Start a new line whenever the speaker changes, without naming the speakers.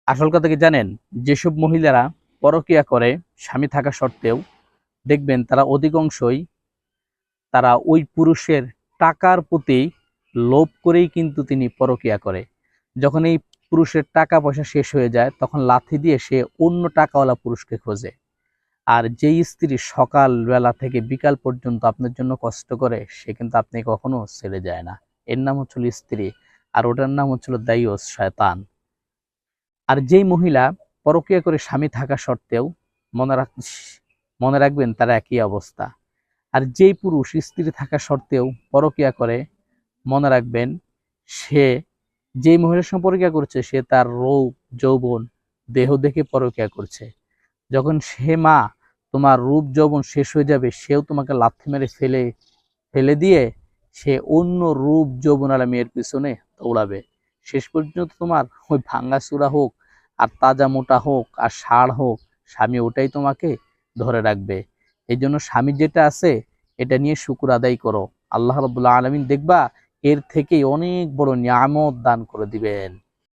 আসল কথা কি জানেন? যেসব মহিলারা পরকীয়া করে স্বামী থাকা সত্ত্বেও, দেখবেন তারা অধিকাংশই তারা ওই পুরুষের টাকার প্রতি লোভ করেই কিন্তু তিনি পরকীয়া করে। যখন এই পুরুষের টাকা পয়সা শেষ হয়ে যায় তখন লাথি দিয়ে সে অন্য টাকাওয়ালা পুরুষকে খোঁজে। আর যেই স্ত্রী সকাল বেলা থেকে বিকাল পর্যন্ত আপনার জন্য কষ্ট করে সে কিন্তু আপনি কখনো ছেড়ে যায় না। এর নাম হচ্ছিল স্ত্রী, আর ওটার নাম হচ্ছিল দাইয়স, শয়তান। আর যেই মহিলা পরকীয়া করে স্বামী থাকা সত্ত্বেও, মনে রাখ মনে রাখবেন তার একই অবস্থা। আর যেই পুরুষ স্ত্রী থাকা সত্ত্বেও পরকীয়া করে, মনে রাখবেন সে যেই মহিলার সঙ্গে পরকীয়া করছে সে তার রূপ যৌবন দেহ দেখে পরকীয়া করছে। যখন সে মা তোমার রূপ যৌবন শেষ হয়ে যাবে সেও তোমাকে লাথি মেরে ফেলে ফেলে দিয়ে সে অন্য রূপ যৌবনালা মেয়ের পিছনে দৌড়াবে। শেষ পর্যন্ত তোমার ওই ভাঙ্গা চূড়া হোক আর তাজা মোটা হোক আর ষাঁড় হোক, স্বামী ওটাই তোমাকে ধরে রাখবে। এই জন্য স্বামী যেটা আছে এটা নিয়ে শুকর আদায় করো। আল্লাহ রাব্বুল আলামিন দেখবা এর থেকেই অনেক বড় নিয়ামত দান করে দিবেন।